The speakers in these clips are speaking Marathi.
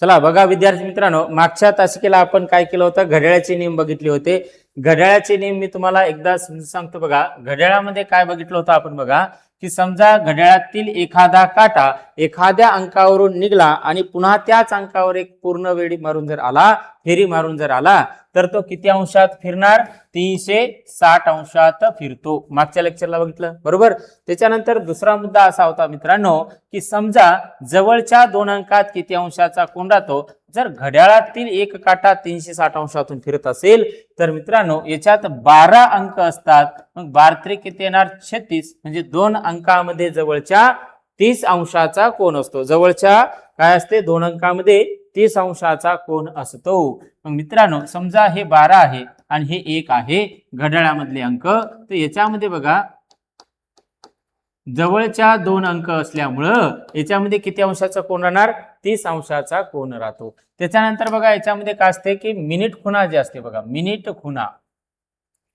चला बघा विद्यार्थी मित्रांनो, मागच्या तासिकेला आपण काय केलं होतं, घड्याळाचे नियम बघितले होते. घड्याळाचे नियम मी तुम्हाला एकदा सांगतो बघा. घड्याळामध्ये काय बघितलं होतं आपण बघा, की समजा घड्याळातील एखादा काटा एखाद्या अंकावरून निघाला आणि पुन्हा त्याच अंकावर एक पूर्ण वेळी मारून जर आला, फेरी मारून जर आला, तर तो किती अंशात फिरणार? 360 अंशात फिरतो. मागच्या लेक्चरला बघितलं बरोबर. त्याच्यानंतर दुसरा मुद्दा असा होता मित्रांनो, की समजा जवळच्या दोन अंकात किती अंशाचा कोन राहतो. जर घड्याळातील एक काटा 360 अंशातून फिरत असेल तर मित्रांनो याच्यात 12 अंक असतात. मग 12 किती येणार? 36. म्हणजे दोन अंकामध्ये जवळच्या 30 अंशाचा कोन असतो. जवळच्या काय असते? दोन अंकामध्ये 30 अंशाचा कोन असतो. मग मित्रांनो समजा हे 12 आहे आणि हे 1 आहे घड्याळामधले अंक, तर याच्यामध्ये बघा जवळच्या दोन अंक असल्यामुळं याच्यामध्ये किती अंशाचा कोन राहणार? 30 अंशाचा कोन राहतो. त्याच्यानंतर बघा याच्यामध्ये काय असते, की मिनिट खुणा जे असते बघा, मिनिट खुणा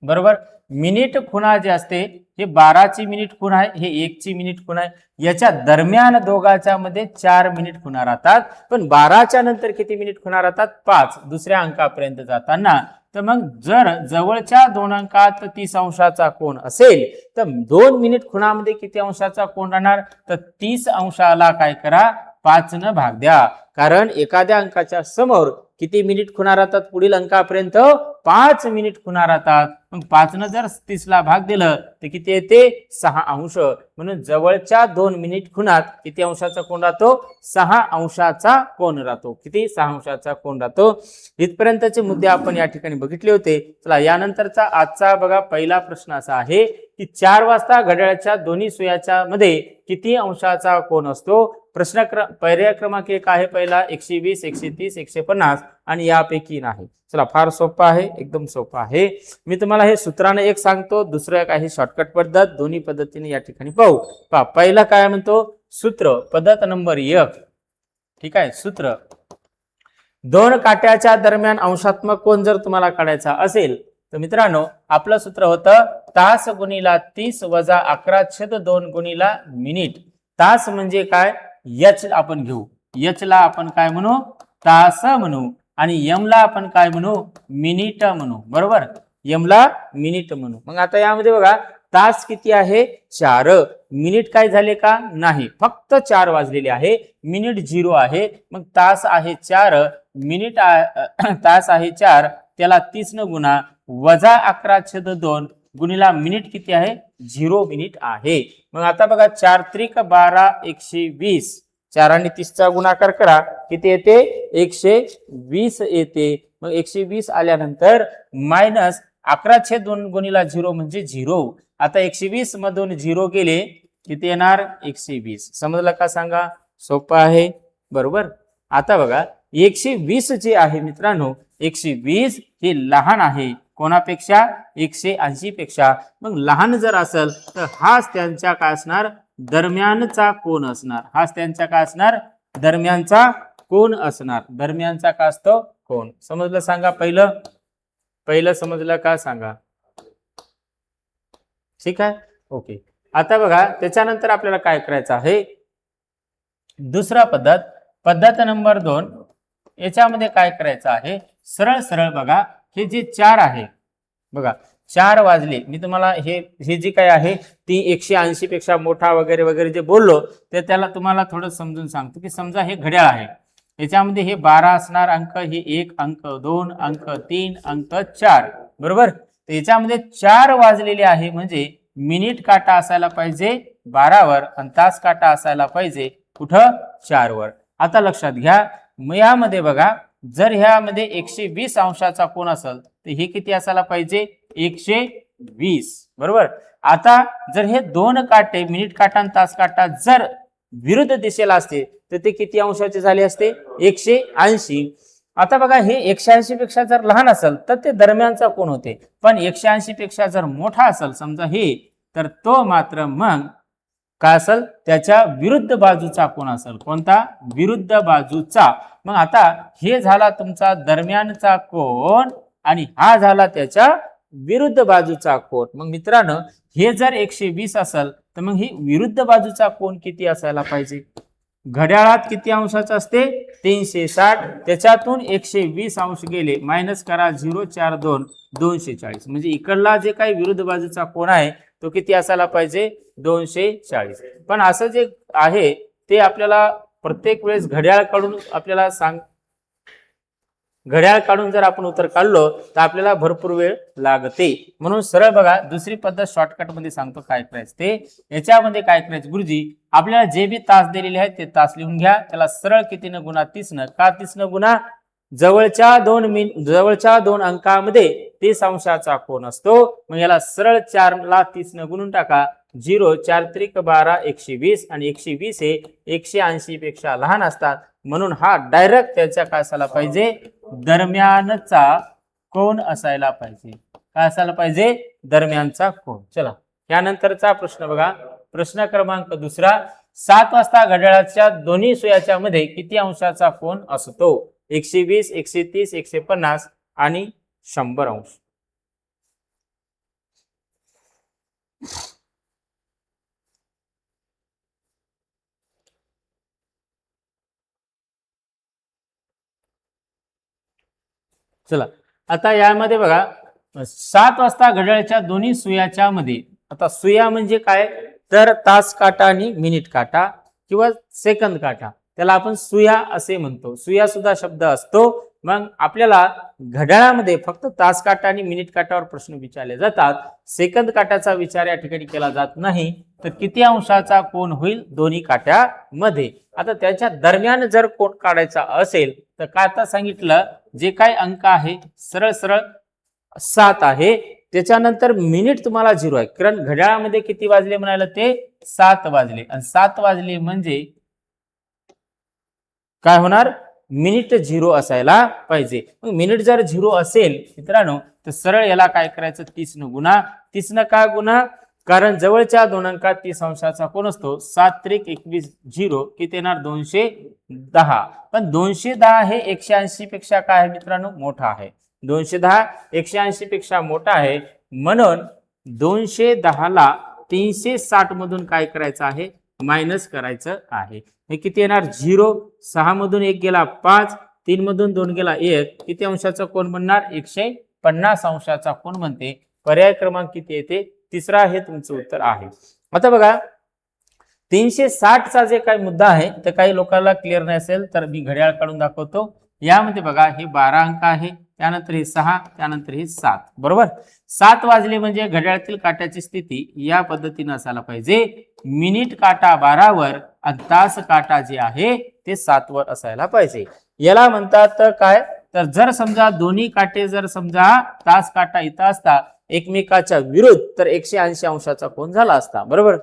बरोबर. मिनिट खुणा जे असते हे 12 ची मिनिट खुण आहे, हे 1 ची मिनिट खुण आहे. याच्या दरम्यान दोघांच्या मध्ये 4 मिनिट खुणा राहतात. पण 12च्या नंतर किती मिनिट खुणा राहतात? 5 दुसऱ्या अंकापर्यंत जाताना. तर मग जर जवळच्या दोन अंकात 30 अंशाचा कोन असेल तर 2 मिनिट खुणामध्ये किती अंशाचा कोन राहणार? तर 30 अंशाला काय करा? 5 न भाग द्या. कारण एखाद्या अंकाच्या समोर किती मिनिट खुणा राहतात? पुढील अंकापर्यंत 5 मिनिट खुणा राहतात. मग 5 न जर 30 ला भाग दिलं तर किती येते? 6 अंश. म्हणून जवळच्या 2 मिनिट खुणात किती अंशाचा कोन राहतो? 6 अंशाचा कोन राहतो. किती? 6 अंशाचा कोन राहतो. इथपर्यंतचे मुद्दे आपण या ठिकाणी बघितले होते. चला यानंतरचा आजचा बघा पहिला प्रश्न असा आहे, की 4 वाजता घड्याळाच्या दोन्ही सुयाच्या मध्ये किती अंशाचा कोन असतो? प्रश्न पर्याय क्रमांक 1 आहे पहिला 120, 130, 150 आणि यापैकी नाही. चला फार सोपं आहे, एकदम सोपं आहे. मी तुम्हाला हे सूत्राने एक सांगतो, दुसरं एक आहे शॉर्टकट पद्धत. दोन्ही पद्धतीने या ठिकाणी पाहू. पहा पहिला काय म्हणतो? सूत्र पद्धत नंबर 1. ठीक आहे. सूत्र दोन काट्याच्या दरम्यान अंशात्मक कोन जर तुम्हाला काढायचा असेल तर मित्रांनो आपलं सूत्र होतं तास गुणिला 30 वजा 11/2 गुणिला मिनिट. तास म्हणजे काय? एच आपण घेऊ. एच ला आपण काय म्हणू? तास म्हणू. आणि यम ला आपण काय म्हणू? मिनिट म्हणू. बरोबर. यम ला मिनिट म्हणू. मग आता यामध्ये बघा तास किती आहे? 4. मिनिट काय झाले का? नाही, फक्त 4 वाजलेले आहे. मिनिट 0 आहे. मग तास आहे 4, मिनिट तास आहे 4, त्याला 30 न गुणा वजा 11/2 गुणिला मिनिट किती आहे? 0 मिनिट आहे. मग आता बघा 4 त्रिक 12 120. 4 आणि 30 चा गुणाकार करा, किती येते? 120 येते. मग 120 आल्यानंतर मायनस 11/2 गुणिला 0 म्हणजे 0. आता 120 मधून 0 गेले, किती येणार? 120. समजलं का? सांगा. सोपं आहे बरोबर. आता बघा 120 जे आहे मित्रांनो, 120 हे लहान आहे कोणापेक्षा? 180 पेक्षा. मग लहान जर असेल तर हाच त्यांच्या काय असणार? दरम्यानचा कोन असणार. हाच त्यांच्या काय असणार? दरम्यानचा कोन असणार. दरम्यानचा काय असतो? कोन. समजलं? सांगा. पहिलं समजलं का? सांगा. ठीक आहे. ओके. आता बघा त्याच्यानंतर आपल्याला काय करायचं आहे? दुसरा पद्धत नंबर 2. याच्यामध्ये काय करायचं आहे? सरळ सरळ बघा हे जे 4 आहे बघा, 4 वाजले. मी तुम्हाला हे जे काय आहे ती 180 पेक्षा मोठा वगैरे वगैरे जे बोललो ते त्याला तुम्हाला थोडं समजून सांगतो. की समजा हे घड्याळ आहे, याच्यामध्ये हे 12 असणार अंक, हे 1 अंक, 2 अंक, 3 अंक, 4 बरोबर. तर याच्यामध्ये 4 वाजलेले आहे म्हणजे मिनिट काटा असायला पाहिजे 12 वर आणि तास काटा असायला पाहिजे कुठं? 4 वर. आता लक्षात घ्या, मग यामध्ये बघा जर ह्यामध्ये 120 अंशाचा कोन असेल तर हे किती असायला पाहिजे? 120 बरोबर. आता जर हे दोन काटे मिनिट काटा आणि तास काटा जर विरुद्ध दिशेला असते तर ते किती अंशाचे झाले असते? 180. आता बघा हे 180 पेक्षा जर लहान असेल तर ते दरम्यानचा कोन होते. पण 180 पेक्षा जर मोठा असेल समजा हे, तर तो मात्र मग काय असेल? त्याच्या विरुद्ध बाजूचा कोन असेल. कोणता? विरुद्ध बाजूचा. मग आता हे झाला तुमचा दरम्यानचा कोन आणि हा झाला त्याच्या विरुद्ध बाजूचा कोन. मग मित्रांनो हे जर 120 असेल तर मग ही विरुद्ध बाजूचा कोन किती असायला पाहिजे? घड्याळात किती अंशाचं असते 360, त्याच्यातून 120 अंश गेले, मायनस करा 0.42 240, म्हणजे इकडला जे काही विरुद्ध बाजूचा कोन आहे तो किती असायला पाहिजे 240. पण असं जे आहे ते आपल्याला प्रत्येक वेळेस घड्याळ काढून आपल्याला घड्याळ काढून जर आपण उत्तर काढलो तर आपल्याला भरपूर वेळ लागते. म्हणून सरळ बघा, दुसरी पद्धत शॉर्टकट मध्ये सांगतो काय करायचं ते. याच्यामध्ये काय करायचं गुरुजी, आपल्याला जे बी तास दिलेले आहेत ते तास लिहून घ्या, त्याला सरळ कितीनं गुणा 30 का 30 गुणा, जवळच्या दोन अंकामध्ये 30 अंशाचा कोन असतो. मग याला सरळ 4 ला 30 गुणून टाका, 0 4 त्रिक 12 120, आणि 120 हे 180 पेक्षा लहान असतात, म्हणून हा डायरेक्ट त्याच्या काय असायला पाहिजे दरम्यानचा कोन असायला पाहिजे. काय असायला पाहिजे दरम्यानचा कोन. चला यानंतरचा प्रश्न बघा, प्रश्न क्रमांक दुसरा. 7 वाजता घड्याळाच्या दोन्ही सुयाच्या मध्ये किती अंशाचा कोन असतो? 120 130 150 आणि 100 अंश. चला आता यामध्ये बघा, 7 वाजता घड्याळाच्या दोन्ही सुयाच्या मध्ये, आता सुया म्हणजे काय तर तास काटा आणि मिनिट काटा किंवा सेकंद काटा, त्याला आपण सुया असे म्हणतो. सुया सुद्धा शब्द असतो. मग आपल्याला घड्याळामध्ये फक्त तास काटा आणि मिनिट काटावर प्रश्न विचारले जातात, सेकंद काटाचा विचार या ठिकाणी केला जात नाही. तर किती अंशाचा कोन होईल दोन्ही काट्यामध्ये. आता त्याच्या दरम्यान जर कोन काढायचा असेल तर काय आता सांगितलं, जे काही अंक आहे सरळ सरळ 7 आहे, त्याच्यानंतर मिनिट तुम्हाला 0 आहे, कारण घड्याळामध्ये किती वाजले म्हणाले ते 7 वाजले, आणि 7 वाजले म्हणजे काय होणार मिनिट 0 असायला पाहिजे. मग मिनिट जर 0 असेल मित्रांनो तर सरळ याला काय करायचं 30 न गुणा. 30 न का गुणा, कारण जवळच्या दोन अंकात 30 अंशाचा कोन असतो. 7 त्रिक 21 0 किती येणार 210. पण 210 हे 180 पेक्षा काय आहे मित्रांनो मोठा आहे. 210 180 पेक्षा मोठा आहे, म्हणून 210 ला 360 मधून काय करायचं आहे मायनस करायचं आहे. हे किती येणार 0, 6 मधून 1 गेला 5, 3 मधून 2 गेला 1, किती अंशाचा कोन बनणार 150 अंशाचा कोन बनते. पर्याय क्रमांक किती येते तिसरा हे तुमचं उत्तर आहे. आता बघा 360 चा जे काही मुद्दा आहे तर काही लोकांना क्लिअर नाही असेल तर मी घड्याळ काढून दाखवतो. यामध्ये बघा हे 12 अंक आहे, त्यानंतर हे 6, त्यानंतर हे 7, बरोबर. 7 वाजले म्हणजे घड्याळातील काट्याची स्थिती या पद्धतीने असायला पाहिजे, मिनिट काटा 12 वर आणि तास काटा जे आहे ते 7 वर असायला पाहिजे. याला म्हणतात काय तर जर समजा दोन्ही काटे जर समजा तास काटा इथं असता एकमेकाच्या विरुद्ध तर 180 अंशाचा कोन झाला असता, बरोबर.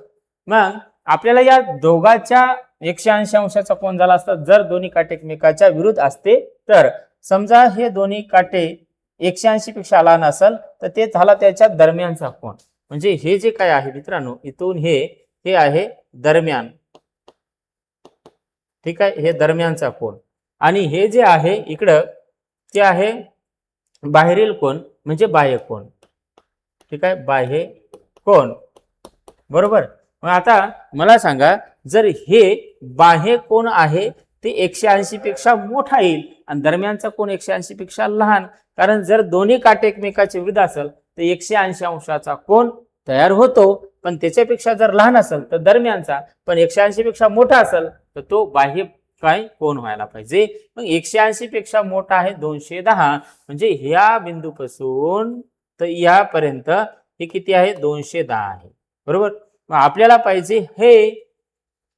मग आपल्याला या दोघांच्या 180 अंशाचा कोन झाला असता जर दोन्ही काटे एकमेकाच्या विरुद्ध असते. तर समजा हे दोन्ही काटे 180 पेक्षा लहान असेल तर ते झाला त्याच्या दरम्यानचा कोन. म्हणजे हे जे काय आहे मित्रांनो इथून हे आहे दरम्यान, ठीक आहे, हे दरम्यानचा कोन. आणि हे जे आहे इकडं ते आहे बाहेरील कोन म्हणजे बाह्य कोन, ठीक आहे, बाह्य कोन, बरोबर. मग आता मला सांगा जर हे बाह्य कोन आहे ते 180 पेक्षा मोठा येईल आणि दरम्यानचा कोन 180 पेक्षा लहान, कारण जर दोन्ही काटे एकमेकाच्या विरुद्ध असेल तर 180 अंशाचा कोन तयार होतो. पण त्याच्यापेक्षा जर लहान असेल तर दरम्यानचा, पण 180 पेक्षा मोठा असेल तर तो बाह्य काय कोन व्हायला पाहिजे. मग 180 पेक्षा मोठा आहे 210, म्हणजे ह्या बिंदूपासून तर यापर्यंत हे किती आहे 210 आहे, बरोबर. मग आपल्याला पाहिजे हे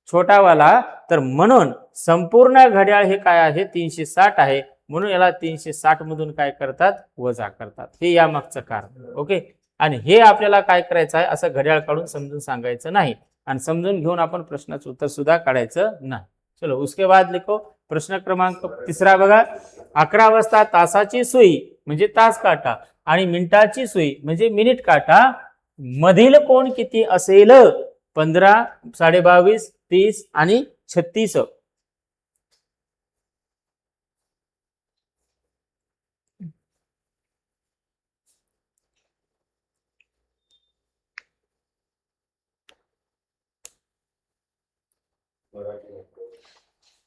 छोटावाला, तर म्हणून संपूर्ण घड्याळ हे काय आहे 360 आहे, म्हणून याला 360 मधून काय करतात वजा करतात. हे या मागचं कारण, ओके. आणि हे आपल्याला काय करायचं आहे असं घड्याळ काढून समजून सांगायचं नाही, आणि समजून घेऊन आपण प्रश्नाचं उत्तर सुद्धा काढायचं नाही. चलो उसके बाद लिखो प्रश्न क्रमांक तिसरा बघा. 11 वाजता तासाची सुई म्हणजे तास काटा आणि मिनिटाची सुई म्हणजे मिनिट काटा मधील कोन किती असेल? 15, 22.5, 30 आणि 36.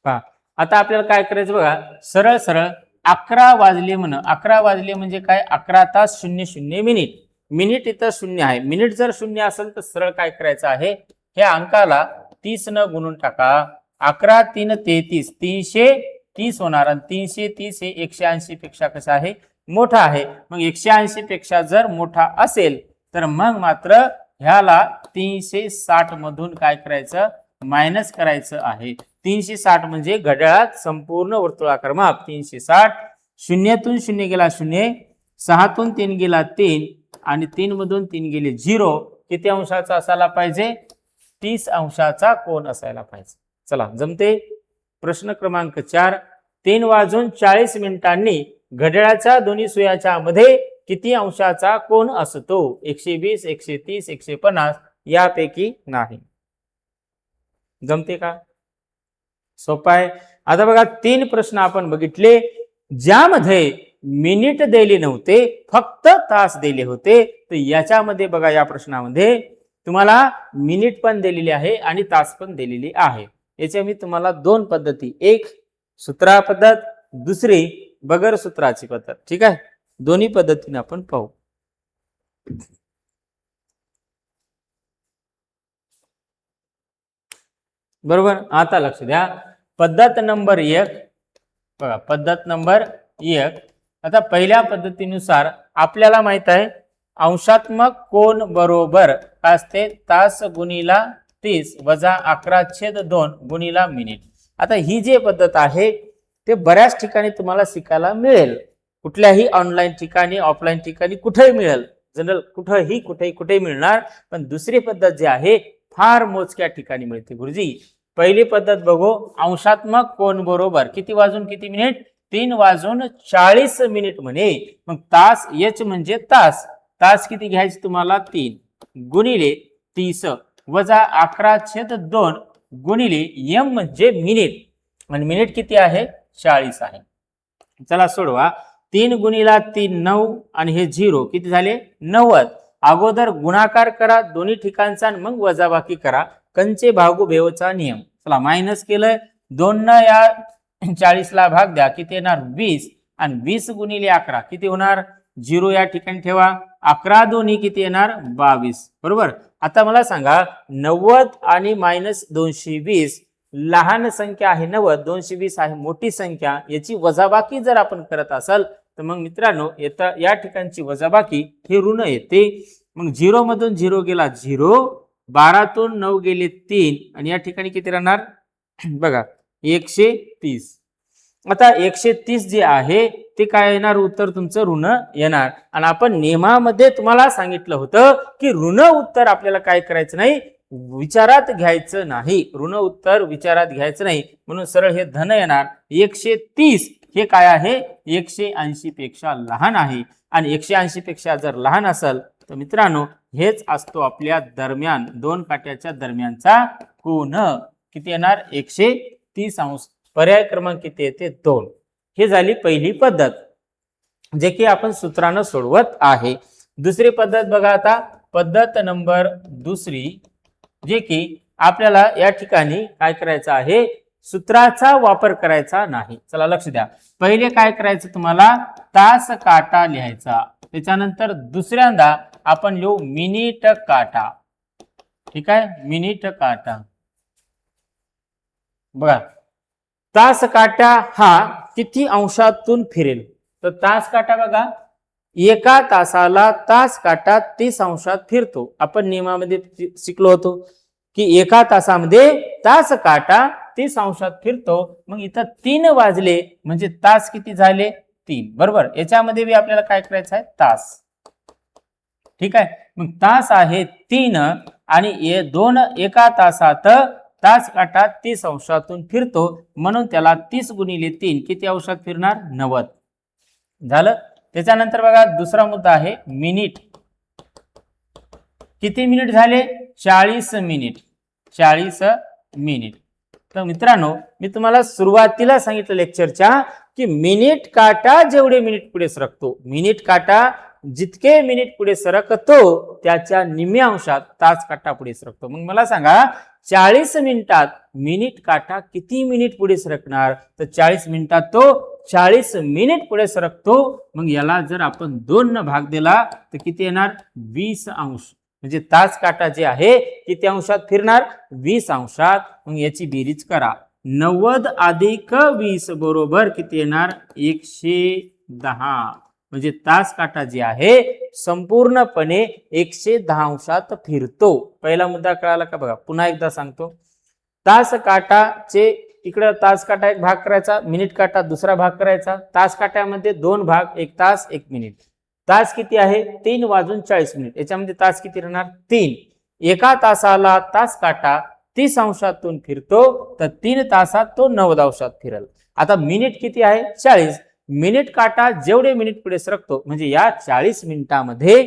पहा आता आपल्याला काय करायचं बघा, सरळ सरळ 11 वाजले म्हण. 11 वाजले म्हणजे काय, 11 तास 00 मिनिट. मिनिट इथं 0 आहे. मिनिट जर 0 असेल तर सरळ काय करायचं आहे, ह्या अंकाला 30 न गुणून टाका. 11 3 33, 330 होणार. आणि 330 हे 180 पेक्षा कसं आहे, मोठा आहे. मग 180 पेक्षा जर मोठा असेल तर मग मात्र ह्याला 360 मधून काय करायचं, मायनस करायचं आहे. 360 म्हणजे घड्याळात संपूर्ण वर्तुळाकार माप 360. शून्यातून 0 गेला 0, 6तून 3 गेला 3 आणि 3 मधून 3 गेले 0. किती अंशाचा असायला पाहिजे, 30 अंशाचा कोन असायला पाहिजे. चला जमते. प्रश्न क्रमांक 4, 3 वाजून 40 मिनिटांनी घड्याळाच्या दोन्ही सुयाच्या मध्ये किती अंशाचा कोन असतो, 120, 130, 150 यापैकी नाही. जमते का, सोपा आहे. आता बघा 3 प्रश्न आपण बघितले ज्यामध्ये मिनिट दिले नव्हते, फक्त तास दिले होते. तर याच्यामध्ये बघा, या प्रश्नामध्ये तुम्हाला मिनिट पण दिलेली आहे आणि तास पण दिलेली आहे. याच्या मी तुम्हाला 2 पद्धती, एक सूत्रा पद्धत, दुसरी बगर सूत्राची पद्धत. ठीक आहे, दोन्ही पद्धतीने आपण पाहू. बरोबर. आता लक्ष द्या, पद्धत नंबर 1 बघा, पद्धत नंबर 1. आता पहिल्या पद्धतीनुसार आपल्याला माहित आहे अंशात्मक कोन बरोबर काय असते, तास गुणिला 30 वजा 11/2 गुणिला मिनिट. आता ही जी पद्धत आहे ते बऱ्याच ठिकाणी तुम्हाला शिकायला मिळेल, कुठल्याही ऑनलाईन ठिकाणी, ऑफलाईन ठिकाणी, कुठेही मिळेल. जनरल कुठेही मिळणार. पण दुसरी पद्धत जी आहे फार मोजक्या ठिकाणी मिळते. गुरुजी पहिली पद्धत बघू, अंशात्मक कोन बरोबर किती वाजून किती मिनिट, 3 वाजून 40 मिनिट म्हणे. मग तास, एच म्हणजे तास, तास किती घ्यायचे तुम्हाला, 3 गुणिले 30 वजा 11/2 गुणिले एम म्हणजे मिनिट. आणि मिनिट किती आहे, 40 आहे. चला सोडवा. 3 गुणिला 3 9 आणि हे 0 किती झाले, 90. अगोदर गुणाकार करा दोन्ही ठिकाणचा, मग वजाबाकी करा. कंचे भागू भेवचा नियम. चला मायनस केलंय, 2 न या 40 ला भाग द्या, किती येणार 20. आणि 20 गुणिले 11 किती होणार, 0 या ठिकाणी ठेवा. 11 दोन्ही किती येणार, 22. बरोबर. आता मला सांगा 90 आणि -220 लहान संख्या आहे 90, 220 आहे मोठी संख्या. याची वजाबाकी जर आपण करत असाल तर मग मित्रांनो या ठिकाणची वजाबाकी हे ऋण येते. मग 0 मधून 0 गेला 0, 12तून 9 गेले 3 आणि या ठिकाणी किती राहणार बघा 130. आता 130 जे आहे ते काय येणार, उत्तर तुमचं ऋण येणार. आणि आपण नियमामध्ये तुम्हाला सांगितलं होतं की ऋण उत्तर आपल्याला काय करायचं नाही, विचारात घ्यायचं नाही. ऋण उत्तर विचारात घ्यायचं नाही, म्हणून सरळ हे धन येणार. 130 हे काय आहे, 180 पेक्षा लहान आहे. आणि 180 पेक्षा जर लहान असेल तर मित्रांनो हेच असतो आपल्या दरम्यान, दोन काट्याच्या दरम्यानचा कोन. किती येणार, 130 अंश. पर्याय क्रमांक किती येते, 2. हे झाली पहिली पद्धत, जे की आपण सूत्रानं सोडवत आहे. दुसरी पद्धत बघा. आता पद्धत नंबर 2, जे की आपल्याला या ठिकाणी काय करायचं आहे, सूत्राचा वापर करायचा नाही. चला लक्ष द्या. पहिले काय करायचं तुम्हाला, तास काटा लिहायचा. त्याच्यानंतर दुसऱ्यांदा आपण लिहू मिनिट काटा. ठीक आहे, मिनिट काटा. बघा तास काटा हा किती अंशातून फिरेल, तर तास काटा बघा, एका तासाला तास काटा 30 अंशात फिरतो. आपण नियमामध्ये शिकलो होतो की एका तासामध्ये तास काटा 30 अंशात फिरतो. मग इथं 3 वाजले म्हणजे तास किती झाले, 3. बरोबर. याच्यामध्ये बी आपल्याला काय करायचं आहे, तास. ठीक आहे, मग तास आहे 3 आणि एका तासात तास काटा 30 अंशातून फिरतो, म्हणून त्याला 30 गुणिले 3 किती अंशात फिरणार, 90 झालं. त्याच्यानंतर बघा दुसरा मुद्दा आहे मिनिट. किती मिनिट झाले, 40 मिनिट. 40 मिनिट. तर मित्रांनो मी तुम्हाला सुरुवातीला सांगितलं लेक्चरच्या की मिनिट काटा जेवढे मिनिट पुढे सरकतो, मिनिट काटा जितके मिनिट पुढे सरकतो त्याच्या निम्मे अंशात तास काटा पुढे सरकतो. मग मला सांगा 40 मिनिटात मिनिट काटा किती मिनिट पुढे सरकणार? तर 40 मिनिटात तो 40 मिनिट पुढे सरकतो. मग याला जर आपण 2 न भाग दिला तर किती येणार? 20 अंश. म्हणजे तास काटा जे आहे किती अंशात फिरणार? 20 अंशात. मग याची बेरीज करा. 90 अधिक 20 बरोबर किती येणार? 110. म्हणजे तास काटा जे आहे संपूर्णपणे 110 अंशात फिरतो. पहिला मुद्दा कळाला का? बघा पुन्हा एकदा सांगतो. तास काटाचे इकडे तास काटा एक भाग करायचा, मिनिट काटा दुसरा भाग करायचा. तास काट्यामध्ये 2 भाग, 1 तास 1 मिनिट. तास किती आहे? 3 वाजून 40 मिनिट. याच्यामध्ये तास किती राहणार? 3. एका तासाला तास काटा 30 अंशातून फिरतो तर 3 तासात तो 90 अंशात फिरल. आता मिनिट किती आहे? 40. मिनिट काटा जेवढे मिनिट पुढे सरकतो म्हणजे या 40 मिनिटांमध्ये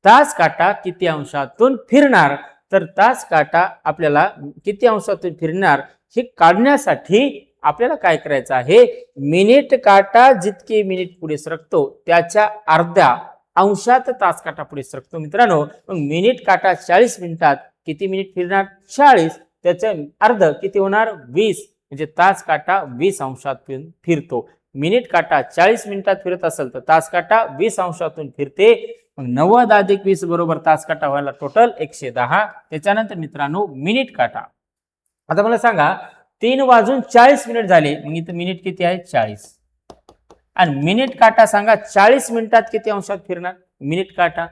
तास काटा किती अंशातून फिरणार? तर तास काटा आपल्याला किती अंशातून फिरणार हे काढण्यासाठी आपल्याला काय करायचं आहे? मिनिट काटा जितके मिनिट पुढे सरकतो त्याच्या अर्ध्या अंशात तास काटा पुढे सरकतो. मित्रांनो, मग मिनिट काटा 40 मिनिटात किती मिनिट फिरणार? 40. त्याचे अर्ध किती होणार? 20. म्हणजे तास काटा 20 अंशात फिरतो. मिनिट काटा 40 मिनिटात फिरत असेल तर तास काटा 20 अंशातून फिरते. मग 90 अधिक 20 बरोबर तास काटा व्हायला टोटल 110. त्याच्यानंतर मित्रांनो मिनिट काटा. आता मला सांगा 3 वाजून 40 मिनिट झाले. मग इथं मिनिट किती आहे? 40. आणि मिनिट काटा सांगा 40 मिनिटात किती अंशात फिरणार? मिनिट काटा.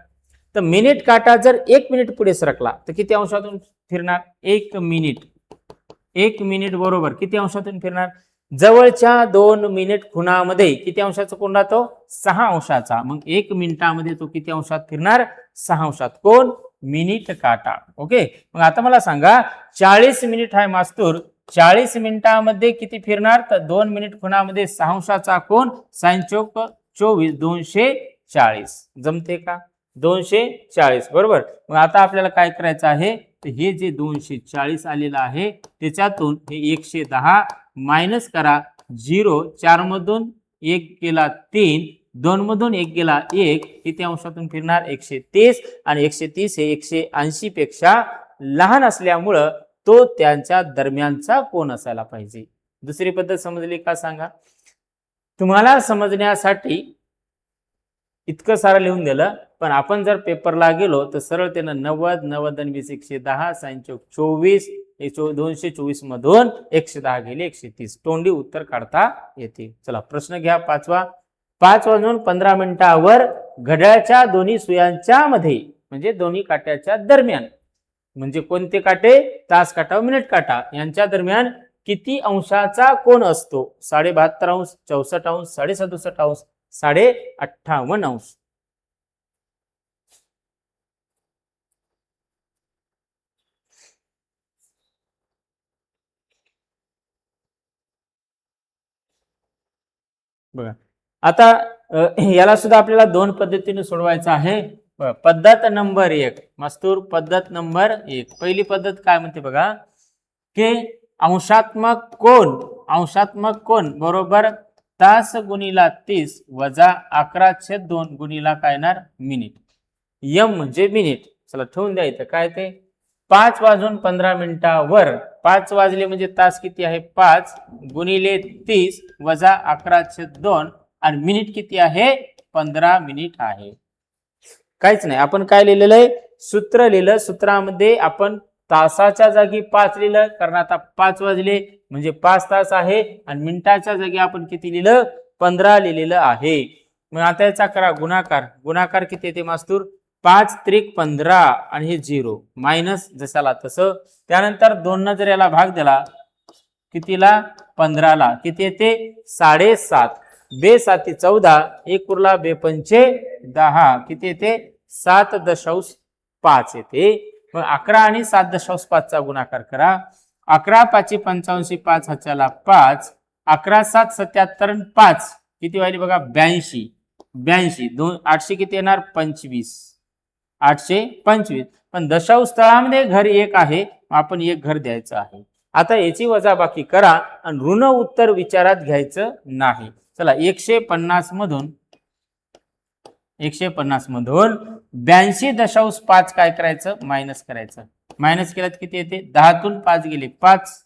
तर मिनिट काटा जर 1 मिनिट पुढे सरकला तर किती अंशातून फिरणार? 1 मिनिट. 1 मिनिट बरोबर किती अंशातून फिरणार? जवळच्या 2 मिनिट खुणामध्ये किती अंशाचा कोन राहतो? 6 अंशाचा. मग 1 मिनिटामध्ये तो किती अंशात फिरणार? 6 अंशात. कोण? मिनिट काटा. ओके. मग आता मला सांगा 40 मिनिट आहे मास्तूर. 40 मिनिटांमध्ये किती फिरणार? तर 2 मिनिट खुणामध्ये 6 अंशाचा कोन साइन चौक 24 240. जमते का? 240 बरोबर. मग आता आपल्याला काय करायचं आहे? तर हे जे 240 आलेलं आहे त्याच्यातून हे 110 मायनस करा. 0 4 मधून 1 गेला 3, 2 मधून 1 गेला 1. किती अंशातून फिरणार? 130. आणि 130 हे 180 पेक्षा लहान असल्यामुळं तो त्यांच्या दरम्यानचा कोन असायला पाहिजे. दुसरी पद्धत समजली का सांगा? तुम्हाला समजण्यासाठी इतकं सारं लिहून दिलं, पण आपण जर पेपरला गेलो तर सरळ त्यानं 90 90 आणि 20 110 साइन चौक 24 224 मधून 110 गेले 130. तोंडी उत्तर काढता येते. चला प्रश्न घ्या 5वा. 5 वाजून 15 मिनिटावर घड्याळाच्या दोन्ही सुयांच्या मध्ये म्हणजे दोन्ही काट्याच्या दरम्यान, म्हणजे कोणते काटे? तास काटा व मिनिट काटा यांच्या दरम्यान किती अंशाचा कोन असतो? 72 अंश, 64 अंश, 67 अंश, 58 अंश. बघा आता याला सुद्धा आपल्याला 2 पद्धतीने सोडवायचं आहे. पद्धत नंबर 1 मस्तूर. पद्धत नंबर 1 पहिली पद्धत काय म्हणते बघा की अंशात्मक कोन बरोबर तास गुणिला 30 वजा 11/2 गुणिला काय येणार? मिनिट. यम म्हणजे मिनिट. चला ठेवून द्यायचं काय ते 5 वाजून 15 मिनिटावर 5 वाजले म्हणजे तास किती आहे? 5 गुणिले 30 वजा 11/2 आणि मिनिट किती आहे? 15 मिनिट आहे. काहीच नाही. आपण काय लिहिलेलं आहे? सूत्र लिहिलं. सूत्रामध्ये आपण तासाच्या जागी 5 लिहिलं कारण आता 5 वाजले म्हणजे 5 तास आहे. आणि मिनिटाच्या जागी आपण किती लिहिलं? 15 लिहिलेलं आहे. मग आता याचा करा गुणाकार. गुणाकार किती येते मास्तूर? 5 त्रिक 15 आणि हे 0 मायनस जसाला तसं. त्यानंतर 2 न जर याला भाग दिला कितीला? 15 ला. किती येते? 7.5. 2 7 14 1 उरला 2 पंचे 10. किती येते? 7.5 येते. मग 11 आणि 7.5 चा गुणाकार करा. 11 5 85 5 हाच्याला 5. 11 7 77 5 किती व्हायली बघा? 82. 2 800 किती येणार? 25. 825. पण दशांश स्थळामध्ये घर 1 आहे. आपण 1 घर द्यायचं आहे. आता याची वजाबाकी करा आणि ऋण उत्तर विचारात घ्यायचं नाही. चला 150 मधून 150 मधून 82.5 काय करायचं, मायनस करायचं. मायनस केलं किती येते, 10तून 5 गेले 5,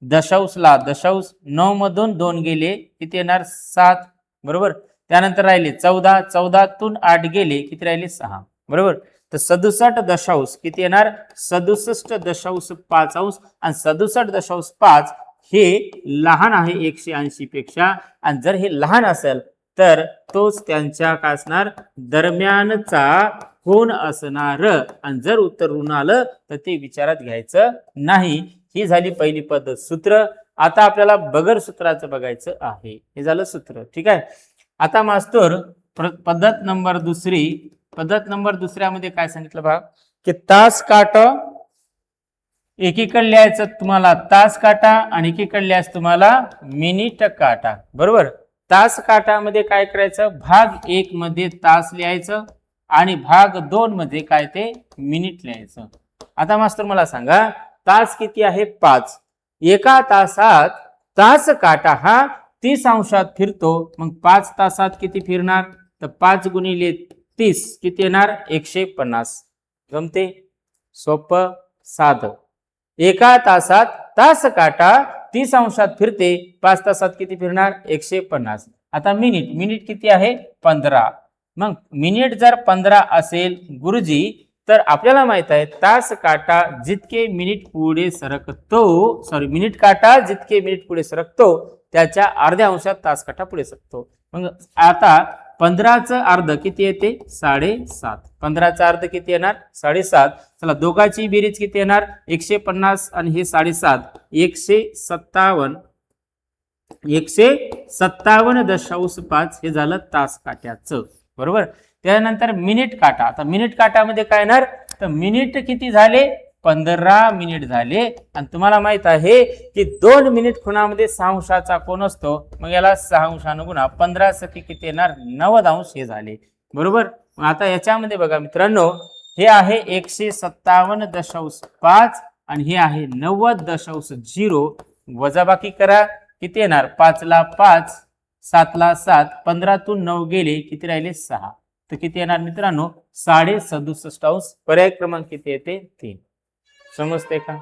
दशांशला दशांश, 9 मधून 2 गेले किती येणार 7, बरोबर. त्यानंतर राहिले 14, 14तून 8 गेले किती राहिले 6, बरोबर. तर 67 किती येणार 67.5 आणि 67.5 हे लहान आहे 180 पेक्षा. आणि जर हे लहान असेल तर तोच त्यांच्या काय असणार, दरम्यानचा कोण असणार. आणि जर उत्तर ऋण आलं तर ते विचारात घ्यायचं नाही. ही झाली पहिली पद्धत, सूत्र. आता आपल्याला बगर सूत्राचं बघायचं आहे. हे झालं सूत्र, ठीक आहे. आता मास्तर पद्धत नंबर दुसरी, पद्धत नंबर दुसऱ्यामध्ये काय सांगितलं बघा, की तास काटा एकीकडे लिहायचं तुम्हाला तास काटा आणि एकीकडे लिहायचं तुम्हाला मिनिट काटा, बरोबर. तास काटामध्ये काय करायचं, भाग 1 मध्ये तास लिहायचं आणि भाग 2 मध्ये काय ते मिनिट लिहायचं. आता मास्तर मला सांगा, तास किती आहे 5. एका तासात तास काटा हा 30 अंशात फिरतो. मग 5 तासात किती फिरणार, तर 5 गुणिले 30 किती येणार 150. जमते, सोपं साधं. एका तासात तास काटा 30 अंशात फिरते, 5 तासात किती फिरणार 150. आता मिनिट, मिनिट किती आहे 15. मग मिनिट जर 15 असेल गुरुजी, तर आपल्याला माहित आहे तास काटा जितके मिनिट पुढे सरकतो, मिनिट काटा जितके मिनिट पुढे सरकतो त्याच्या अर्ध्या अंशात तास काटा पुढे सरकतो. मग आता 15चं अर्ध किती येते 7.5. 15चा अर्ध किती येणार 7.5. चला दोघांची बेरीज किती येणार 150 आणि हे 7.5, 157. 157.5 हे झालं तास काट्याचं, बरोबर. त्यानंतर मिनिट काटा. आता मिनिट काटामध्ये काय येणार, तर मिनिट किती झाले 15 मिनिट झाले. आणि तुम्हाला माहित आहे की 2 मिनिट खुणामध्ये 6 अंशाचा कोन असतो. मग याला 6 अंशाने गुणा, 15 सकी किती येणार 90 अंश हे झाले, बरोबर. आता याच्यामध्ये बघा मित्रांनो, हे आहे 157.5 आणि हे आहे 90.0. वजाबाकी करा, किती येणार 5 ला 5, 7 ला 7, 15तून 9 गेले किती राहिले 6. तर किती येणार मित्रांनो 67.5 अंश. पर्याय क्रमांक किती येते 3. समजते का?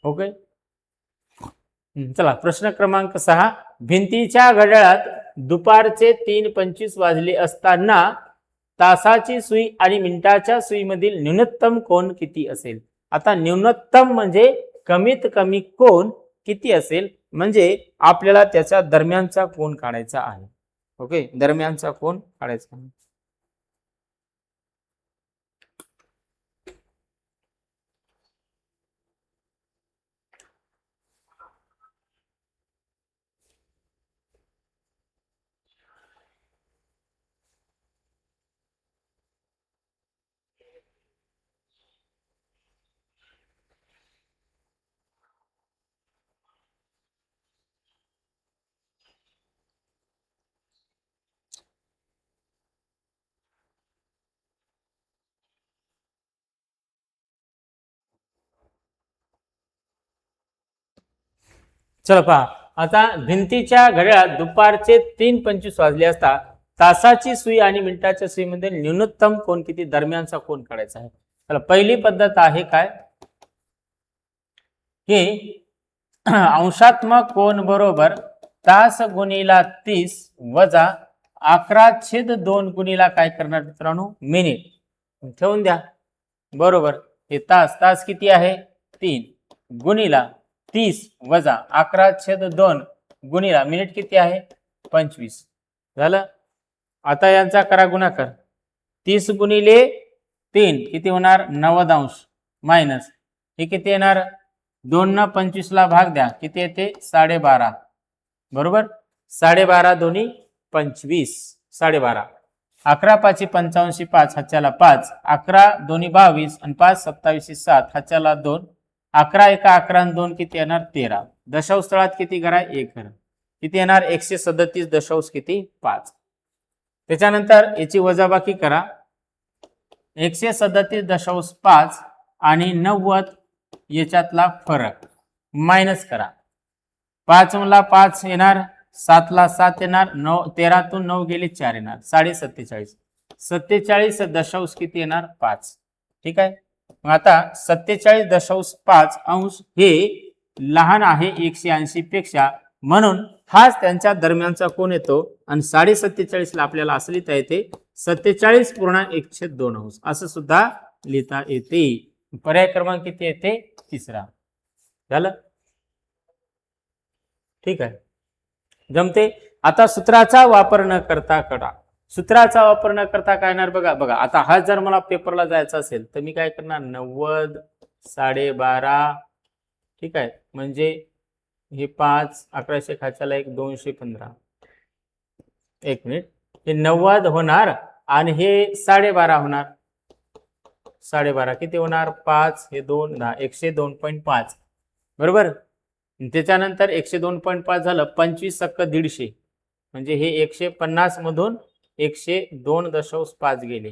ओके. चला प्रश्न क्रमांक 6. भिंतीच्या घड्याळात दुपारचे 3:25 वाजले असताना तासाची सुई आणि मिनिटाच्या सुईमधील न्यूनतम कोन किती असेल. आता न्यूनतम म्हणजे कमीत कमी कोन किती असेल, म्हणजे आपल्याला त्याच्या दरम्यानचा कोन काढायचा आहे. ओके, दरम्यानचा कोन काढायचा आहे. चला पहा, आता भिंतीच्या घड्याळात दुपारचे 3:25 वाजले असता तासाची सुई आणि मिनिटाच्या सुईमध्ये न्यूनतम कोन किती, दरम्यानचा कोन काढायचा आहे. चला पहिली पद्धत आहे काय, की अंशात्मक कोन बरोबर तास गुणिला 30 वजा 11/2 गुणिला काय करणार मित्रांनो मिनिट. ठेवून द्या, बरोबर. हे तास, तास किती आहे 3 गुणिला 30 वजा 11/2 गुणिला मिनिट किती आहे 25 झालं. आता यांचा करा गुणाकार. 30 गुणिले 3 किती होणार 90 अंश मायनस हे किती येणार 2 न 25 ला भाग द्या किती येते 12.5, बरोबर. 12.5 दोन्ही 25, 12.5. 11 5 55 5 हाच्याला 5, 11 दोन्ही 22 आणि 5 27 7 हाच्याला 2, 11 एका 11 आणि 2 किती येणार 13. दशांश स्थळात किती करा 1 करा, किती येणार 137 दशांश किती 5. त्याच्यानंतर याची वजाबाकी करा. 137.5 आणि 90 याच्यातला फरक मायनस करा. 5 ला 5 येणार, 7 ला 7 येणार, 13तून 9 गेले 4 येणार, 47.47. 47 किती येणार 5. ठीक आहे. मग आता 47.5 अंश हे लहान आहे 180 पेक्षा, म्हणून हाच त्यांच्या दरम्यानचा कोण येतो. आणि 47.5 ला आपल्याला असं लिहिता येते 47.1/2 अंश असं सुद्धा लिहिता येते. पर्याय क्रमांक किती येते, तिसरा. झालं. ठीक आहे, जमते. आता सूत्राचा वापर न करता करा. सूत्राचा वापर न करता काय येणार बघा. बघा आता हा जर मला पेपरला जायचा असेल तर मी काय करणार 90 12.5. ठीक आहे, म्हणजे हे 5 1100 खाच्याला 1 215. एक मिनिट, हे 90 होणार आणि हे 12.5 होणार. 12.5 किती होणार 5 हे 2 10 102.5 बरोबर. त्याच्यानंतर 102.5 झालं 25 सक्क 150, म्हणजे हे 150 मधून 102.5 गेले.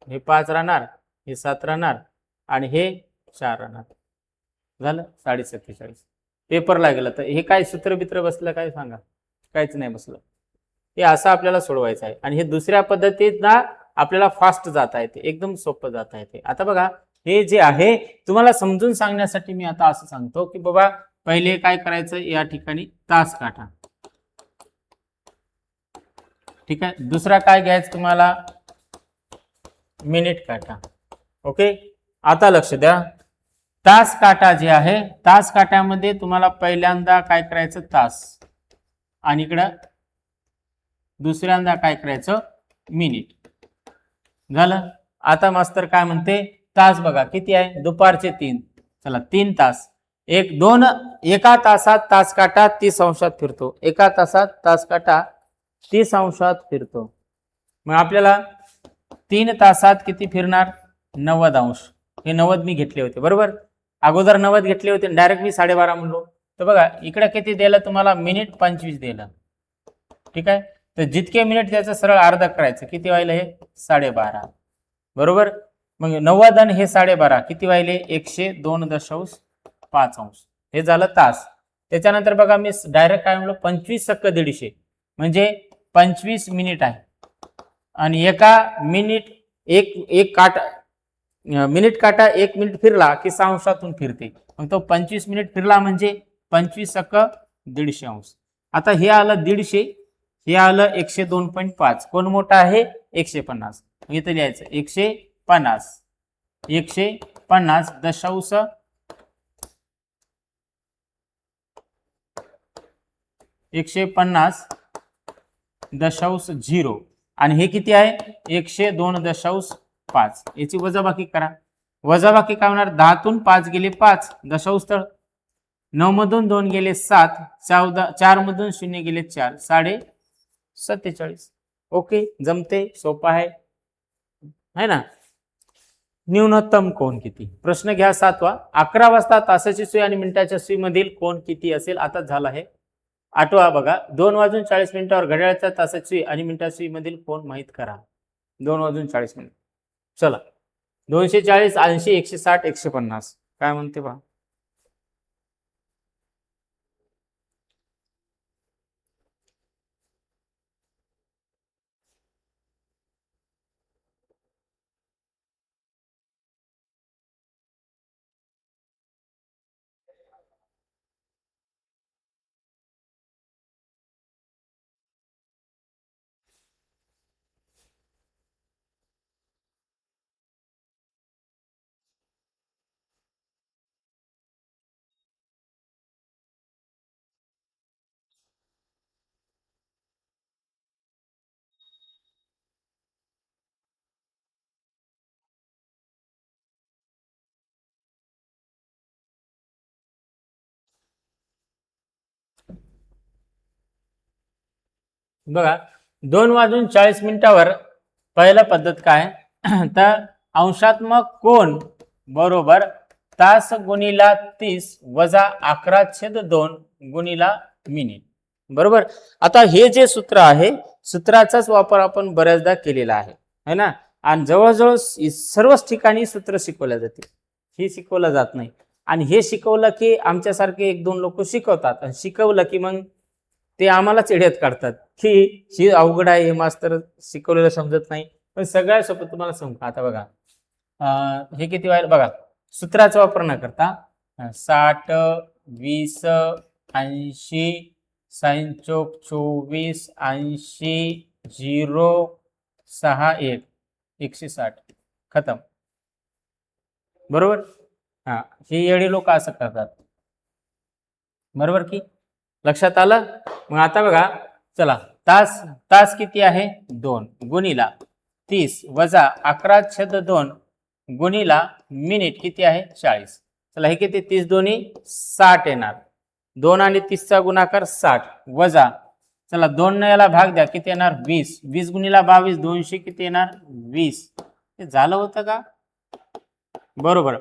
हे 5 राहणार, हे 7 राहणार आणि हे 4 राहणार. झालं 47.5. पेपरला गेलं तर हे काय सूत्रबित्र बसलं काय सांगा, काहीच नाही बसलं. हे असं आपल्याला सोडवायचं आहे. आणि हे दुसऱ्या पद्धतीत ना आपल्याला फास्ट जाता येते, एकदम सोपं जाता येते. आता बघा हे जे आहे तुम्हाला समजून सांगण्यासाठी मी आता असं सांगतो की बाबा पहिले काय करायचं, या ठिकाणी तास काटा. ठीक आहे, दुसरा काय घ्यायचं तुम्हाला मिनिट काटा. ओके, आता लक्ष द्या. तास काटा जे आहे, तास काट्यामध्ये तुम्हाला पहिल्यांदा काय करायचं तास, आणि इकडं दुसऱ्यांदा काय करायचं मिनिट. झालं. आता मास्तर काय म्हणते, तास बघा किती आहे, दुपारचे 3. चला 3 तास. एका तासात तास काटा 30 अंशात फिरतो. एका तासात तास काटा 30 अंशात फिरतो. मग आपल्याला 3 तासात किती फिरणार 90 अंश. हे 90 मी घेतले होते बरोबर. अगोदर 90 घेतले होते, डायरेक्ट मी 12.5 म्हणलो. तर बघा इकडे किती दिलं तुम्हाला मिनिट 25 दिलं. ठीक आहे, तर जितके मिनिट त्याचं सरळ अर्धा करायचं, किती व्हायला हे 12.5 बरोबर. मग 90 आणि हे 12.5 किती व्हायले 102.5 अंश. हे झालं तास. त्याच्यानंतर बघा मी डायरेक्ट काय म्हणलो 25 सक्क 150, म्हणजे 25 मिनिट आहे. आणि एका मिनिट एक काटा मिनिट काटा 1 मिनिट फिरला की 6 अंशातून फिरते. मग तो 25 मिनिट फिरला म्हणजे 25 सक्क 150 अंश. आता हे आलं 150, हे आलं 102.5. कोण मोठा आहे 150. इथं लिहायचं 150 दशांश 150.0 आणि हे किती आहे 102.5. याची वजाबाकी करा. वजाबाकी काय होणार 10तून 5 गेले 5 दशांश तळ, 9 मधून 2 गेले 7, 4 मधून 0 गेले 4, 47.5. ओके, जमते, सोपा है ना. न्यूनतम कोण किती. प्रश्न घ्या 7वा. 11 वाजता तासाची सुई आणि मिनिटाच्या सुई मधील कोण किती असेल. आता झाला आहे 8वा बघा. 2 वाजून 40 मिनिटावर घड्याळाच्या तासाची सुई आणि मिनिटाच्या सुई मधील कोण माहित करा. 2 वाजून 40 मिनिट. चला 240 80 160 150 काय म्हणते पहा. बघा 2 वाजून 40 मिनिटावर पहिला पद्धत काय तर अंशात्मक कोण बरोबर तास गुणिला 30 वजा 11/2 गुणिला मिनिट बरोबर. आता हे जे सूत्र आहे सूत्राचाच वापर आपण बऱ्याचदा केलेला आहे है ना. आणि जवळजवळ सर्वच ठिकाणी सूत्र शिकवल्या जाते, हे शिकवलं जात नाही. आणि हे शिकवलं की आमच्यासारखे एक दोन लोक शिकवतात आणि शिकवलं की मग ते आम्हाला चिड्यात काढतात की ही अवघड आहे, हे मास्तर शिकवलेलं समजत नाही. पण सगळ्यात सोपं तुम्हाला सांगू आता बघा, हे किती व्हायला बघा, सूत्राचा वापर न करता 60 20 80 साइन चौक 24 80 0 6 1 160 खतम. बरोबर. हा, हे येडे लोक असं करतात. बरोबर की लक्षात आलं. मग आता बघा, चला तास तास किती आहे 2 गुणिला 30 वजा 11/2 गुणिला मिनिट किती आहे 40. चला हे किती 30 दोन्ही 60 येणार. 2 आणि 30 चा गुणाकार 60 वजा, चला 2 ने याला भाग द्या किती येणार 20. 20 गुणिला 22 200 किती येणार 20. हे झालं होतं का? बरोबर.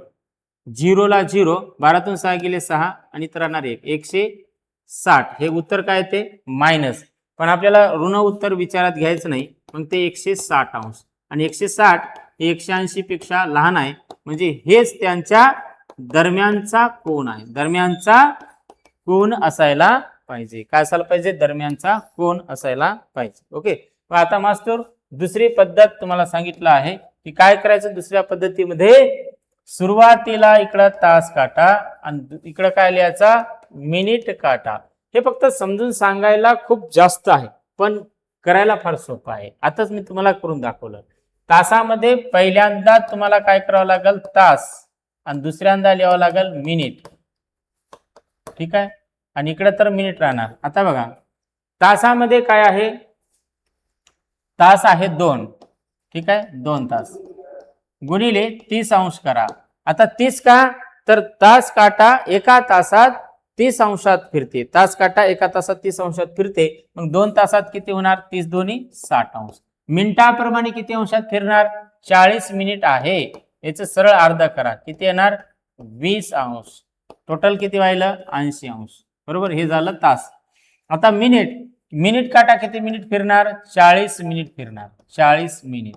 0 ला 0, 12 6 गेले 6 आणि इतर राहणार 1 160. हे उत्तर काय ते मायनस, पण आपल्याला ऋण उत्तर विचारात घ्यायचं नाही. मग ते 160 अंश आणि 160 हे 180 पेक्षा लहान आहे, म्हणजे हेच त्यांच्या दरम्यानचा कोन आहे. दरम्यानचा कोन असायला पाहिजे. काय असायला पाहिजे? दरम्यानचा कोन असायला पाहिजे. ओके. आता मास्तर दुसरी पद्धत तुम्हाला सांगितलं आहे की काय करायचं. दुसऱ्या पद्धतीमध्ये सुरुवातीला इकडं तास काटा आणि इकडं काय लिहायचा मिनिट काटा. हे फक्त समजून सांगायला खूप जास्त आहे, पण करायला फार सोपं आहे. आताच मी तुम्हाला करून दाखवलं. तासामध्ये पहिल्यांदा तुम्हाला काय करावं लागेल तास आणि दुसऱ्यांदा लिहावं लागेल मिनिट. ठीक आहे. आणि इकडे तर मिनिट राहणार. आता बघा तासामध्ये काय आहे, तास आहे 2. ठीक आहे 2 तास गुणिले 30 अंश करा. आता 30 का, तर तास काटा एका तासात 30 अंशात फिरते. तास काटा एका तासात 30 अंशात फिरते. मग 2 तासात किती होणार 30 दोन्ही 60 अंश. मिनिटाप्रमाणे किती अंशात फिरणार 40 मिनिट आहे. याचं सरळ अर्ध करा किती येणार 20 अंश. टोटल किती व्हायला 80 अंश. बरोबर. हे झालं तास. आता मिनिट, मिनिट काटा किती मिनिट फिरणार 40 मिनिट फिरणार. 40 मिनिट.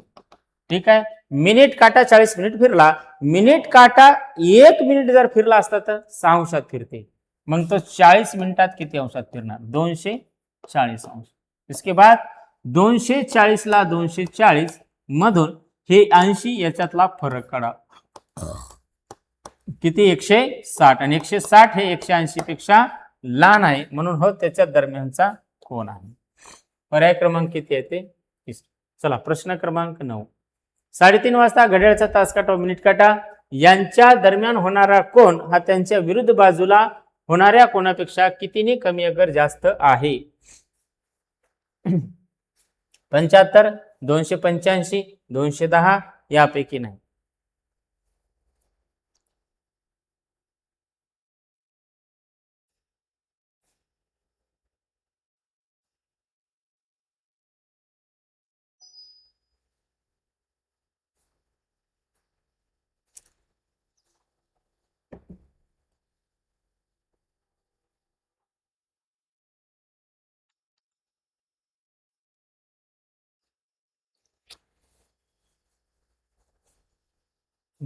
ठीक आहे. मिनिट काटा 40 मिनिट फिरला. मिनिट काटा 1 मिनिट जर फिरला असता तर 6 अंशात फिरते. मग तो 40 मिनिटात किती अंशात फिरणार 240 अंश. इसके बाद 240 ला 240 मधून हे 80 याच्यातला फरक काढा किती 160 आणि 160 हे 180 पेक्षा लहान आहे, म्हणून हो त्याच्या दरम्यानचा कोन आहे. पर्याय क्रमांक किती आहे ते 30. चला प्रश्न क्रमांक 9. 3:30 वाजता घड्याळाचा तास काटा व मिनिट काटा यांच्या दरम्यान होणारा कोन हा त्यांच्या विरुद्ध बाजूला होणाऱ्या कोनापेक्षा कितीने कमी अगर जास्त आहे. 75 285 210 यापैकी नाही.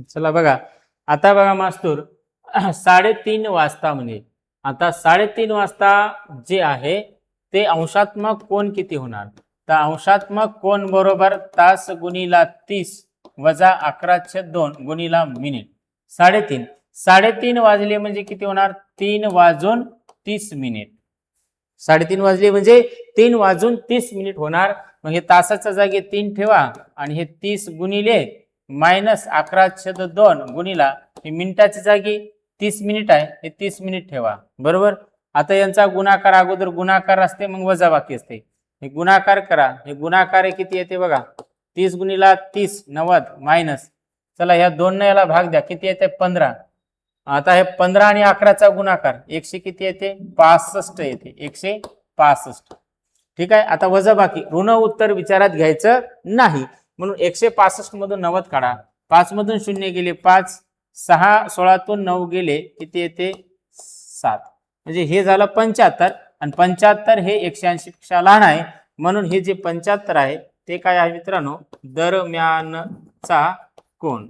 चला बघा आता बघा मास्तूर 3:30 वाजता म्हणजे आता 3:30 वाजता जे आहे ते अंशात्मक कोन किती होणार. तर अंशात्मक कोन बरोबर तास गुणिला 30 वजा 11/2 गुणिला मिनिट. 3:30 3:30 वाजले म्हणजे किती होणार 3 वाजून 30 मिनिट. 3:30 वाजले म्हणजे 3 वाजून 30 मिनिट होणार. मग हे तासाच्या जागी 3 ठेवा आणि हे 30 गुणिले मायनस 11/2 गुणिला हे मिनिटाच्या जागी 30 मिनिट आहे, हे 30 मिनिट ठेवा. बरोबर. आता यांचा गुणाकार अगोदर गुणाकार असते मग वजाबाकी असते. हे गुणाकार करा. हे गुणाकार किती येते बघा 30 गुणिला 30 90 मायनस, चला ह्या 2 ने याला भाग द्या किती येते 15. आता हे 15 आणि 11चा गुणाकार 100 किती येते 65 येते 165. ठीक आहे. आता वजाबाकी ऋण उत्तर विचारात घ्यायचं नाही, म्हणून 165 मधून 90 काढा. 5 मधून 0 गेले 5, 6 16तून 9 गेले किती येते 7, म्हणजे हे झालं 75 आणि 75 हे 180 पेक्षा लहान आहे, म्हणून हे जे 75 आहे ते काय आहे मित्रांनो दरम्यानचा कोन.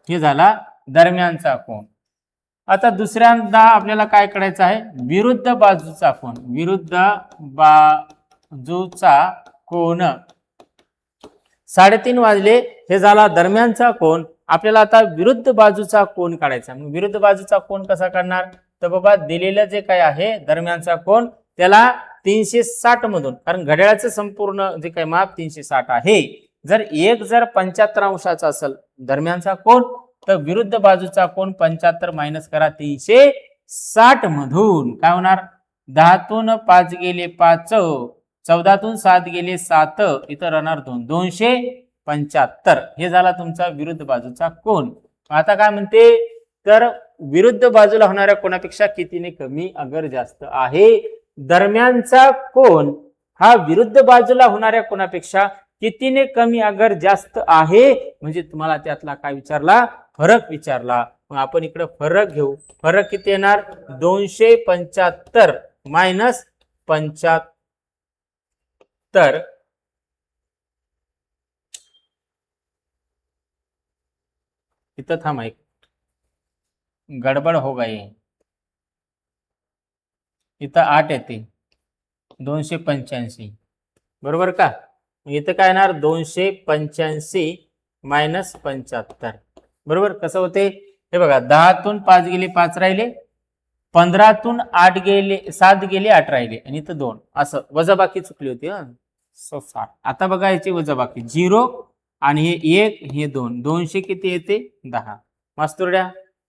हे झाला दरम्यानचा कोन. आता दुसऱ्यांदा आपल्याला काय करायचं आहे, विरुद्ध बाजूचा कोन, विरुद्ध बाजूचा कोन 3:30 वाजले, हे झाला दरम्यानचा कोन. आपल्याला आता विरुद्ध बाजूचा कोन काढायचा. मग विरुद्ध बाजूचा कोन कसा काढणार, तर बाबा दिलेलं जे काय आहे दरम्यानचा कोन त्याला 360 मधून, कारण घड्याळाचं संपूर्ण जे काही माप 360 आहे, जर एक जर 75 अंशाचा असेल दरम्यानचा कोन, तर विरुद्ध बाजूचा कोन 75 मायनस करा 360 मधून, काय होणार, 10 तून 5 गेले 5, 14 तून 7 गेले 7, इथं राहणार 2, 275. हे झाला तुमचा विरुद्ध बाजूचा कोन. आता काय म्हणते, तर विरुद्ध बाजूला होणाऱ्या कोणापेक्षा कितीने कमी अगर जास्त आहे. दरम्यानचा कोन हा विरुद्ध बाजूला होणाऱ्या कोणापेक्षा कितीने कमी अगर जास्त आहे, म्हणजे तुम्हाला त्यातला काय विचारला, फरक विचारला. मग आपण इकडे फरक घेऊ. फरक किती येणार, 275 मायनस 75. इथं थांबा, एक गडबड हो गई. इथं 8 येते, 285 बरोबर का. इथं काय येणार, 285 मायनस 75 बरोबर. कसं होते, हे बघा, 10 तून 5 गेले 5 राहिले, 15 तून 8 गेले 7 गेले 8 राहिले, आणि इथं 2, असं वजाबाकी चुकली होती. 60. आता बघा याची वजाबाकी 0 आणि हे 1 हे 2, 200 किती येते 10. मास्तुरड्या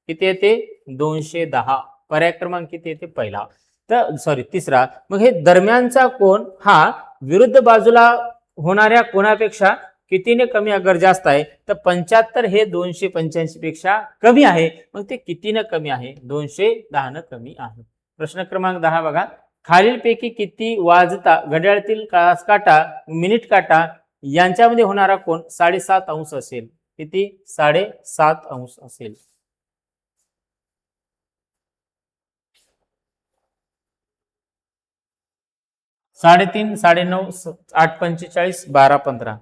किती येते 210. पर्याय क्रमांक किती येते पहिला, तर सॉरी तिसरा. मग हे दरम्यानचा कोन हा विरुद्ध बाजूला होणाऱ्या कोणापेक्षा कितीने कमी अगर जास्त आहे, तर 75 हे 285 पेक्षा कमी आहे. मग ते कितीने कमी आहे, 210 न कमी आहे. प्रश्न क्रमांक 10 बघा, खालीलपैकी किती वाजता घड्याळातील तास काटा मिनिट काटा यांच्यामध्ये होणारा कोन 7.5 अंश असेल. किती, 7.5 अंश असेल. साडेतीन, 9.5, 8:45, 12:15.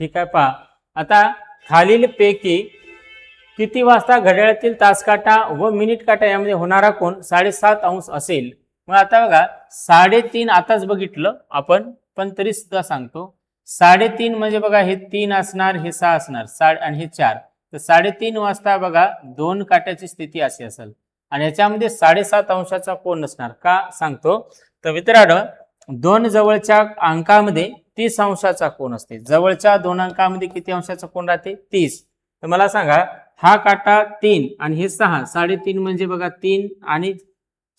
ठीक आहे, पहा आता खालील पैकी किती वाजता घड्याळातील तास काटा व मिनिट काटा यामध्ये होणारा कोन 7.5 अंश असेल. मग आता बघा 3.5 आताच बघितलं आपण, पण तरी सुद्धा सांगतो. 3.5 म्हणजे बघा हे 3 असणार, हे 6 असणार, आणि हे 4, तर 3.5 वाजता बघा 2 काट्याची स्थिती अशी असेल, आणि याच्यामध्ये 7.5 अंशाचा कोन नसणार. का सांगतो, तर मित्रांनो 2 जवळच्या अंकामध्ये 30 अंशाचा कोन असते. जवळच्या 2 अंकामध्ये किती अंशाचा कोन राहते, 30. तर मला सांगा, हा काटा 3 आणि हे 6, 3.5 म्हणजे बघा 3 आणि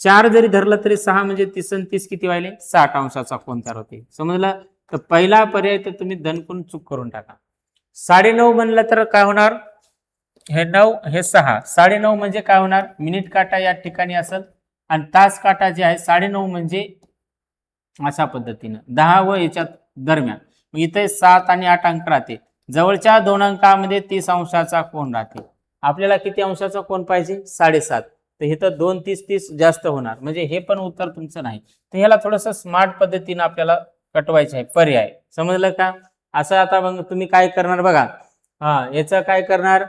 4 जरी धरलं तरी 6 म्हणजे 30 आणि 30 किती व्हायले, 60 अंशाचा कोन तयार होते. समजलं. तर पहिला पर्याय तर तुम्ही दणकून चूक करून टाका. 9.5 म्हणलं तर काय होणार, हे 9 हे 6, 9.5 म्हणजे काय होणार, मिनिट काटा या ठिकाणी असेल, आणि तास काटा जे आहे 9.5 म्हणजे अशा पद्धतीनं 10 व याच्यात दरम्यान. मग इथे 7 आणि 8 अंक राहते. जवळच्या 2 अंकामध्ये 30 अंशाचा कोन राहते. आपल्याला किती अंशाचा कोन पाहिजे, 7.5. तर इथं 2 30 30 जास्त होणार, म्हणजे हे पण उत्तर तुमचं नाही. तर ह्याला थोडंसं स्मार्ट पद्धतीनं आपल्याला कटवायचं आहे पर्याय. समजलं का. असं आता मग तुम्ही काय करणार बघा, याचं काय करणार,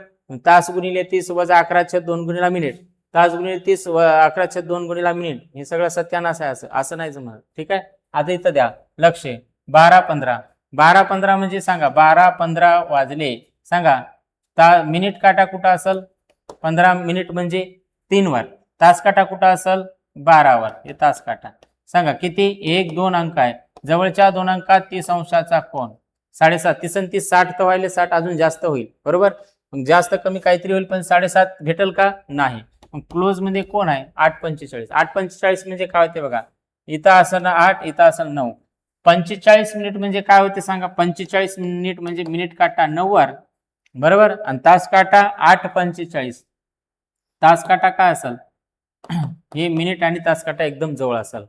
तास गुणिले 30 वजा 11/2 गुणिला मिनिट, तास गुणिले 30 11/2 गुणिला मिनिट, हे सगळं सत्यानाश आहे. असं नाही जमणार. ठीक आहे. आता इथं द्या लक्ष, 12:15, 12:15 म्हणजे सांगा 12:15 वाजले. सांगा मिनिट काटा कुठं असेल, 15 मिनिट म्हणजे 3 वर, तास काटा कुठं असेल 12 वर, हे तास काटा. सांगा किती, 1 2 अंक आहे. जवळच्या 2 अंकात 30 अंशाचा कोन 7.5, 30 आणि 30 60 तर व्हायले, 60 अजून जास्त होईल बरोबर. मग जास्त कमी काहीतरी होईल, पण 7.5 भेटेल का, नाही. मग क्लोज मध्ये कोण आहे, 8:45. 8:45 म्हणजे काय होते बघा, इथं असं 8, इथं असं 9. 45 मिनिट म्हणजे काय होते सांगा, 45 मिनिट म्हणजे मिनिट काटा 9 वर, बरोबर. आणि तास काटा 8:45. तास काटा काय असेल हे मिनिट आणि तास काटा एकदम जवळ असेल,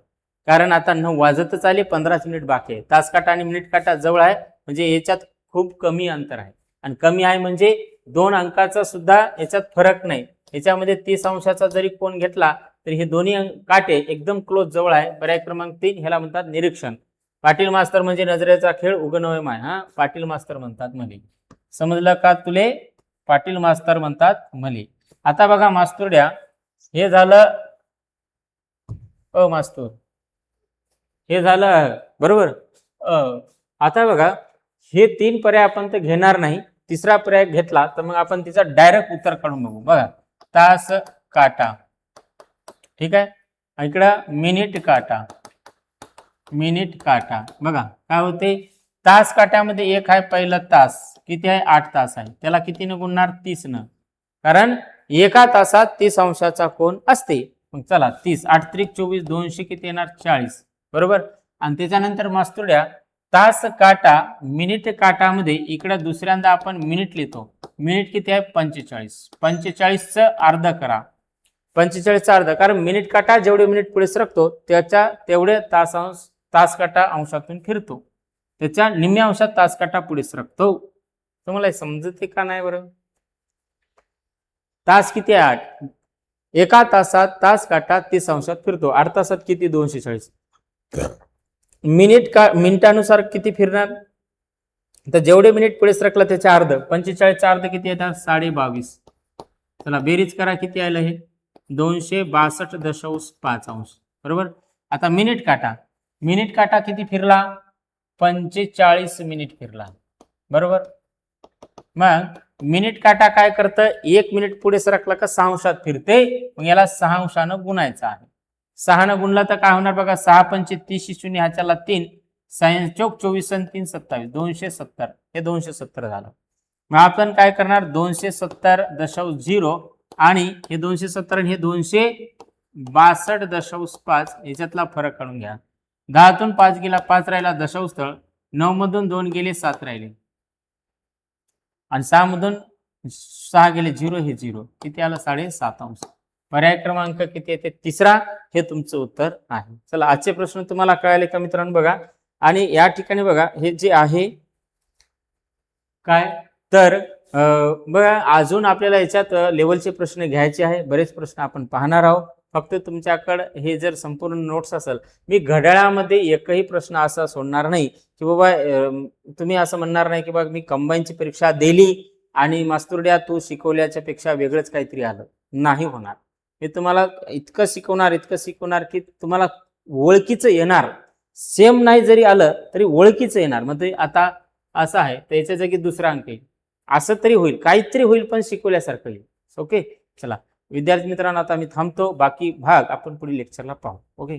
कारण आता 9 वाजतच आले, 15 मिनिट बाकी आहे. तास काटा आणि मिनिट काटा जवळ आहे, म्हणजे याच्यात खूप कमी अंतर आहे. आणि कमी आहे म्हणजे 2 अंकाचा सुद्धा याच्यात फरक नाही. याच्यामध्ये 30 अंशाचा जरी कोन घेतला तर हे दोन्ही काटे एकदम क्लोज जवळ आहे. पर्याय क्रमांक 3 ह्याला म्हणतात निरीक्षण. पाटील मास्तर म्हणजे नजरेचा खेळ उगनवय माय. हा, पाटील मास्तर म्हणतात मले. समजलं का तुले? पाटील मास्तर म्हणतात मले. आता बघा मास्तुरड्या, हे झालं मास्तूर, हे झालं बरोबर. आता बघा, हे 3 पर्याय आपण तर घेणार नाही. तिसरा पर्याय घेतला तर मग आपण तिचा डायरेक्ट उत्तर काढून बघू. बघा, तास काटा, ठीक आहे. इकडं मिनिट काटा, मिनिट काटा. बघा काय होते, तास काट्यामध्ये एक आहे पहिलं तास, किती आहे 8 तास आहे, त्याला कितीने गुणणार 30 न, कारण एका तासात 30 अंशाचा कोन असते. मग चला 30 8 त्रिक 24 200 किती येणार 40, बरोबर. आणि त्याच्यानंतर मास्तुड्या, तास काटा मिनिट काटामध्ये इकडे दुसऱ्यांदा आपण मिनिट लिहितो. मिनिट किती आहे 45. 45चं अर्ध करा, 45चा अर्ध, कारण मिनिट काटा जेवढे मिनिट पुढे सरकतो त्याच्या तेवढे तास काटा अंशातून फिरतो, त्याच्या निम्म्या अंशात तास काटा पुढे सरकतो. तुम्हाला समजते का नाही बरं? तास किती आहे 8, एका तासात तास काटा 30 अंशात फिरतो. 8 तासात किती 240. मिनिटानुसार किती फिरणार, तर जेवढे मिनिट पुढे सरकला त्याच्या अर्ध, 45चा अर्ध किती येतात 22.5. चला बेरीज करा, किती आलं हे 262.5 अंश, बरोबर. आता मिनिट काटा, मिनिट काटा किती फिरला 45 मिनिट फिरला, बरोबर. मग मिनिट काटा काय करतं, 1 मिनिट पुढे सरकला का 6 अंशात फिरते, मग याला 6 अंशानं गुणायचं आहे. 6 न गुणला तर काय होणार बघा, 6 पंचे 30 0 ह्याच्याला 3, 6 चौक 24 आणि 3 27, 270. हे 270 झालं. मग आपण काय करणार 270.0 आणि हे 270 आणि हे 262.5 याच्यातला फरक काढून घ्या. 10तून 5 गेला 5 राहिला दशांश स्थळ, 9 मधून 2 गेले 7 राहिले, आणि 6 मधून 6 गेले 0, हे 0, किती आलं 7.5 अंश. पर्याय क्रमांक किती येते तिसरा, हे तुमचं उत्तर आहे. चला आजचे प्रश्न तुम्हाला कळाले का मित्रांनो? बघा, आणि या ठिकाणी बघा हे जे आहे काय, तर बघा अजून आपल्याला याच्यात लेवलचे प्रश्न घ्यायचे आहे. बरेच प्रश्न आपण पाहणार आहोत. फक्त तुमच्याकडे हे जर संपूर्ण नोट्स असेल, मी घड्याळामध्ये एकही प्रश्न असा सोडणार नाही की बाबा तुम्ही असं म्हणणार नाही की बाबा मी कंबाईनची परीक्षा दिली आणि मास्तुरड्या तू शिकवल्याच्या पेक्षा वेगळंच काहीतरी आलं, नाही होणार. मी तुम्हाला इतकं शिकवणार की तुम्हाला ओळखीचं येणार. सेम नाही जरी आलं तरी ओळखीचं येणार. म्हणजे आता असं आहे तर याच्या जागी दुसरा अंक येईल, असं तरी होईल, काहीतरी होईल, पण शिकवल्यासारखं येईल. ओके, चला विद्यार्थी मित्रांनो, आता मी थांबतो. बाकी भाग आपण पुढील लेक्चरला पाहू. ओके.